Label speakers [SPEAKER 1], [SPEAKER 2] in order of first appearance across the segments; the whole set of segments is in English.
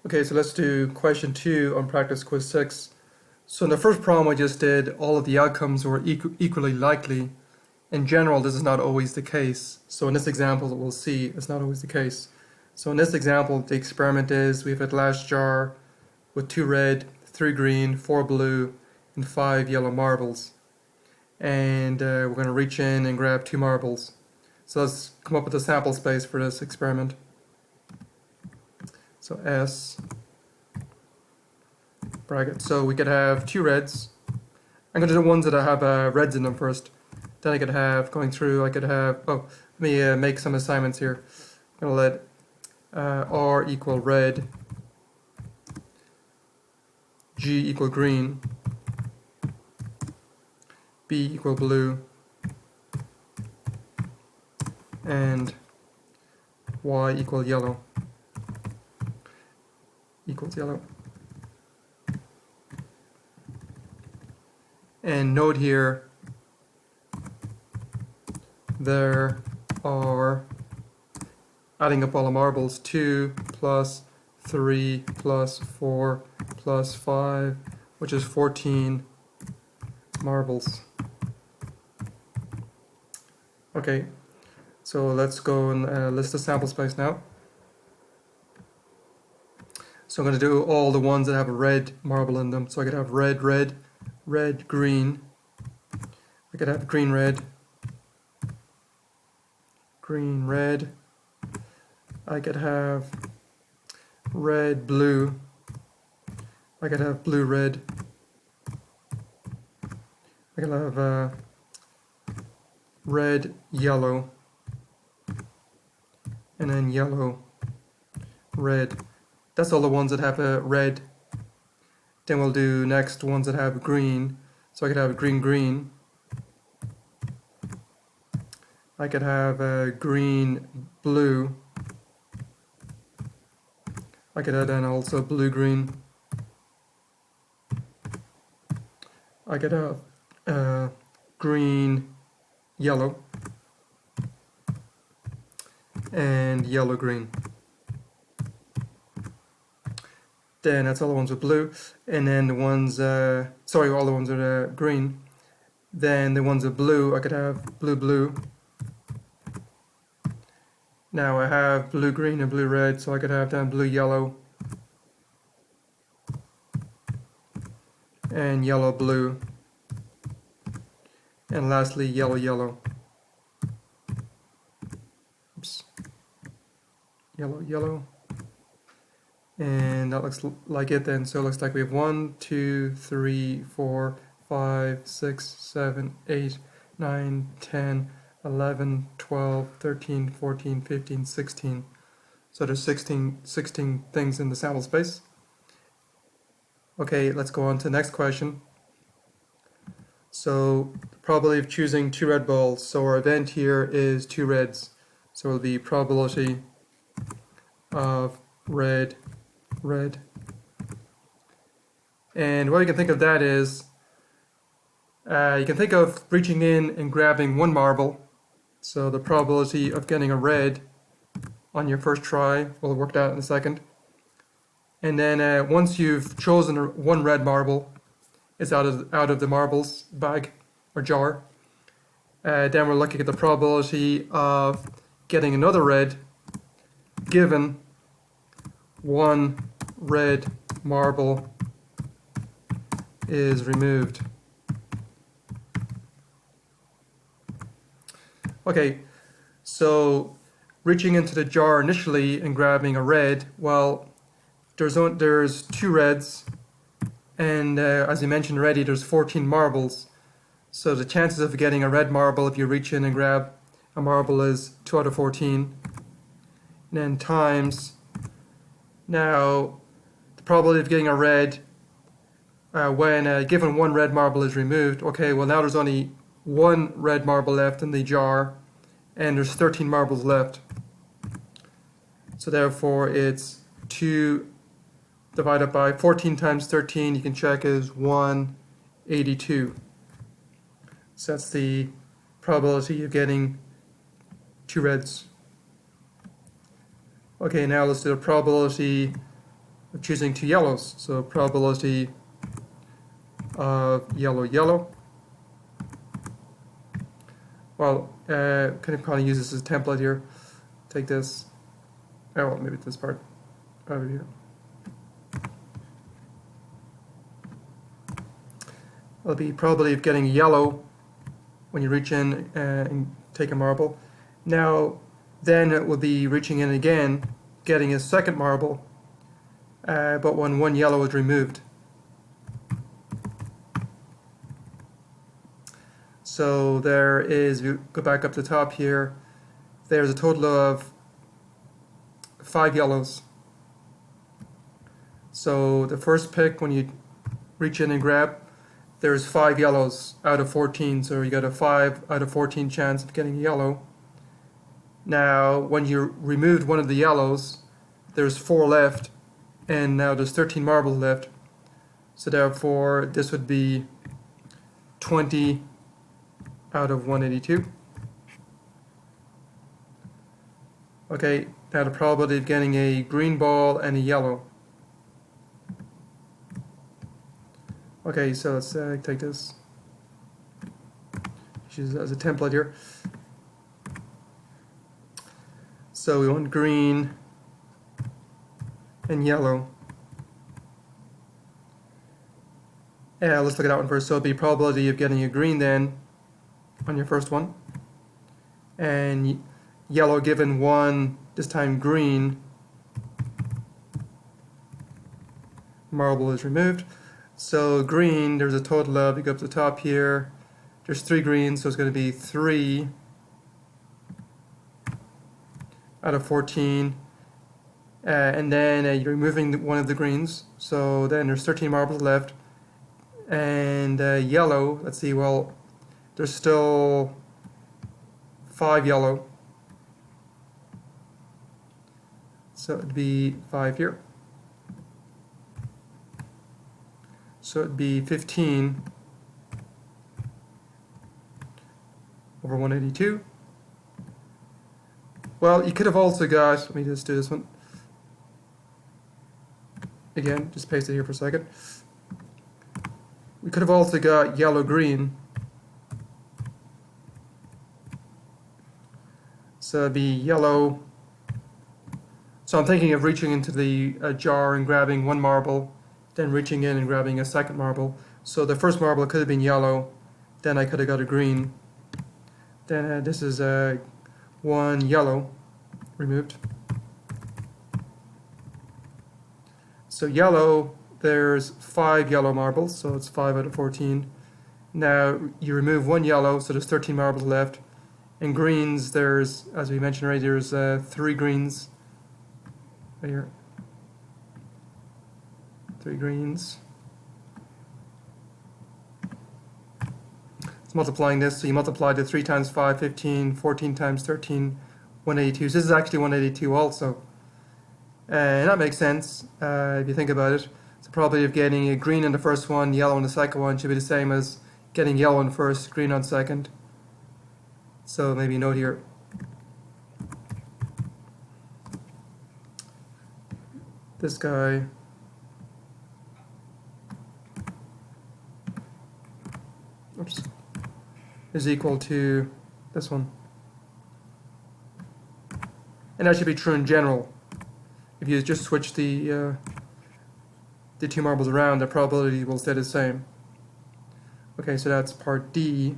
[SPEAKER 1] Okay, so let's do question 2 on practice quiz 6. So in the first problem I just did, all of the outcomes were equally likely. In general, this is not always the case. So in this example that we'll see, it's not always the case. So in this example, the experiment is we have a glass jar with 2 red, 3 green, 4 blue, and 5 yellow marbles. And we're going to reach in and grab 2 marbles. So let's come up with a sample space for this experiment. So S bracket. So we could have 2 reds. I'm going to do the ones that have reds in them first. Then I could have, going through, I could have, let me make some assignments here. I'm going to let R equal red, G equal green, B equal blue, and Y equal yellow. Equals yellow. And note here, there are, adding up all the marbles, 2 plus 3 plus 4 plus 5, which is 14 marbles. Okay, so let's go and list the sample space now. So I'm going to do all the ones that have a red marble in them. So I could have red, red, red, green. I could have green, red, green, red. I could have red, blue. I could have blue, red. I could have red, yellow, and then yellow, red. That's all the ones that have a red. Then we'll do next ones that have green. So I could have green, green. I could have green, blue. I could have then also blue, green. I could have green, yellow, and yellow, green. Then that's all the ones with blue, and then the ones, all the ones with green. Then the ones with blue, I could have blue, blue. Now I have blue, green, and blue, red, so I could have then blue, yellow, and yellow, blue, and lastly yellow, yellow. Oops. Yellow, yellow. And that looks like it then. So it looks like we have 1, 2, 3, 4, 5, 6, 7, 8, 9, 10, 11, 12, 13, 14, 15, 16. So there's 16 things in the sample space. Okay, let's go on to the next question. So the probability of choosing 2 red balls. So our event here is 2 reds. So it'll be probability of red, red. And what you can think of that is, you can think of reaching in and grabbing 1 marble. So the probability of getting a red on your first try will work out in a second. And then once you've chosen 1 red marble, it's out of the marbles bag or jar. Then we're looking at the probability of getting another red given 1 red marble is removed. Okay, so reaching into the jar initially and grabbing a red, well, there's 2 reds, and as I mentioned already, there's 14 marbles. So the chances of getting a red marble if you reach in and grab a marble is 2 out of 14. And then times, now the probability of getting a red when given 1 red marble is removed. Okay, well now there's only 1 red marble left in the jar, and there's 13 marbles left. So therefore it's 2 divided by 14 times 13, you can check, is 182. So that's the probability of getting 2 reds. Okay, now let's do the probability of choosing two yellows. So probability of yellow, yellow. Well, can probably use this as a template here. Take this. Oh, well, maybe this part over here. It'll be probability of getting yellow when you reach in and take a marble. Now, then it will be reaching in again, getting a second marble, but when one yellow is removed. So there is, if you go back up to the top here, there's a total of 5 yellows. So the first pick, when you reach in and grab, there's 5 yellows out of 14, so you got a 5 out of 14 chance of getting a yellow. Now, when you removed one of the yellows, there's 4 left, and now there's 13 marbles left. So therefore, this would be 20 out of 182. Okay, now the probability of getting a green ball and a yellow. Okay, so let's take this, use it as a template here. So we want green and yellow. Yeah, let's look at that one first. So it'd be probability of getting a green then on your first one, and yellow given 1, this time green, marble is removed. So green, there's a total of, you go up to the top here, there's 3 greens, so it's going to be 3 out of 14, and then you're removing one of the greens, so then there's 13 marbles left, and yellow, let's see, well, there's still 5 yellow, so it'd be 5 here. So it'd be 15 over 182. Well, you could have also got, let me just do this one again, just paste it here for a second. We could have also got yellow-green. So it'd be yellow. So I'm thinking of reaching into the jar and grabbing one marble, then reaching in and grabbing a second marble. So the first marble could have been yellow, then I could have got a green. Then this is one yellow removed. So yellow, there's 5 yellow marbles, so it's 5 out of 14. Now you remove one yellow, so there's 13 marbles left. And greens, there's, as we mentioned already, there's 3 greens. Right here. 3 greens. It's multiplying this, so you multiply the 3 times 5, 15, 14 times 13, 182. So this is actually 182 also. And that makes sense if you think about it. So probability of getting a green in the first one, yellow in the second one should be the same as getting yellow in first, green on second. So maybe note here. This guy is equal to this one. And that should be true in general. If you just switch the 2 marbles around, the probability will stay the same. Okay, so that's part D.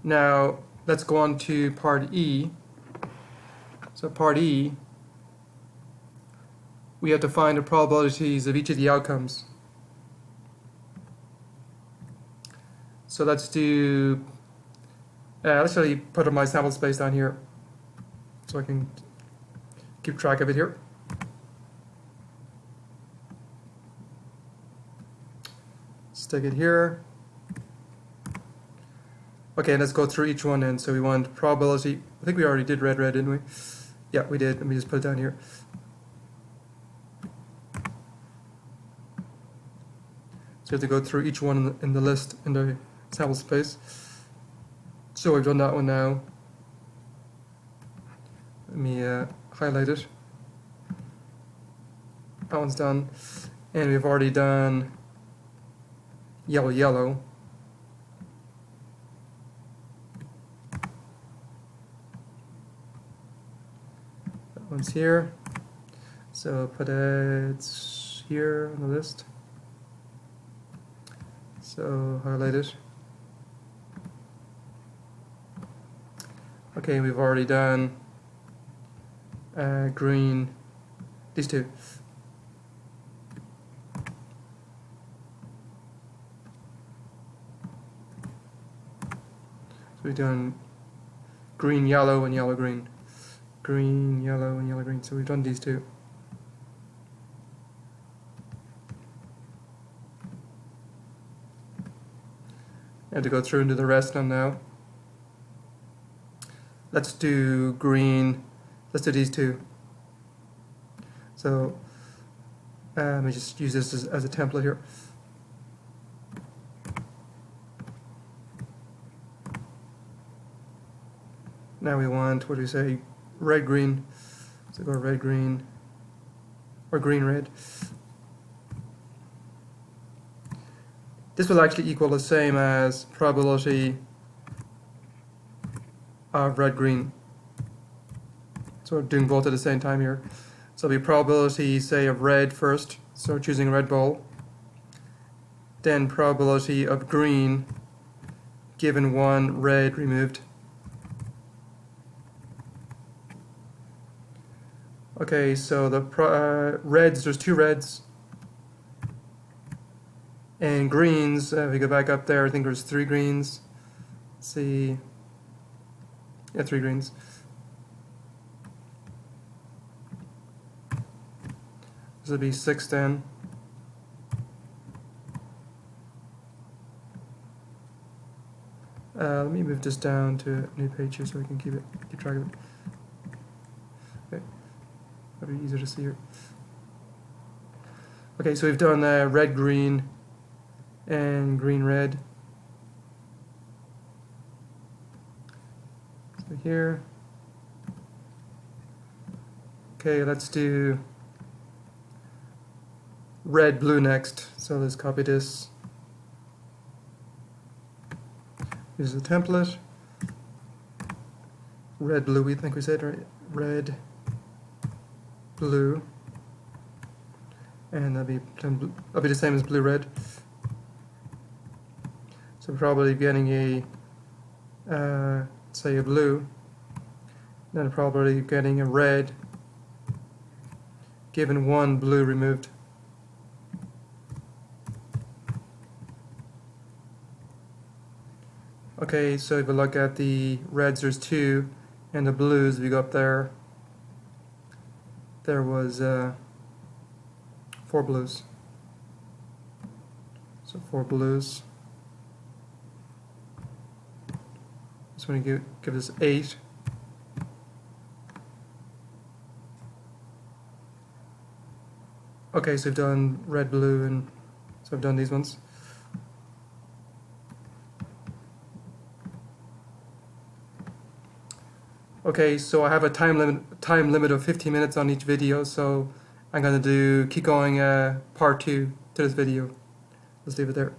[SPEAKER 1] Now, let's go on to part E. So part E, we have to find the probabilities of each of the outcomes. So let's do, let's actually put my sample space down here so I can keep track of it here. Stick it here. Okay, let's go through each one then. So we want probability. I think we already did red, didn't we? Yeah, we did. Let me just put it down here. So we have to go through each one in the list in the sample space. So we've done that one now. Let me highlight it. that one's done. And we've already done yellow, yellow. That one's here. So put it here on the list. So highlight it. Okay, we've already done green, these two. So we've done green, yellow, and yellow, green. Green, yellow, and yellow, green. So we've done these two. I have to go through and do the rest of them now. Let's do green. Let's do these two. So let me just use this as a template here. Now we want, what do we say, red, green. So go red, green, or green, red. This will actually equal the same as probability of red, green. So we're doing both at the same time here. So it'll be probability, say, of red first, so choosing a red ball. Then probability of green, given one red removed. Okay, so the reds, there's two reds. And greens, if we go back up there, I think there's 3 greens. Let's see. Yeah, 3 greens. This will be 6 then. Let me move this down to a new page here so I can keep track of it. Okay, that'll be easier to see here. Okay, so we've done red, green, and green, red. So here. Okay, let's do red, blue next. So let's copy this. Use the template. Red, blue, we think we said, right? Red, blue. And that'll be the same as blue, red. So probably getting a, say a blue, then probably getting a red, given one blue removed. Okay, so if we look at the reds, there's 2, and the blues we got there was 4 blues. So 4 blues. Just want to give this 8. Okay, so we've done red, blue, and so I've done these ones. Okay, so I have a time limit of 15 minutes on each video, so I'm going to keep going part 2 to this video. Let's leave it there.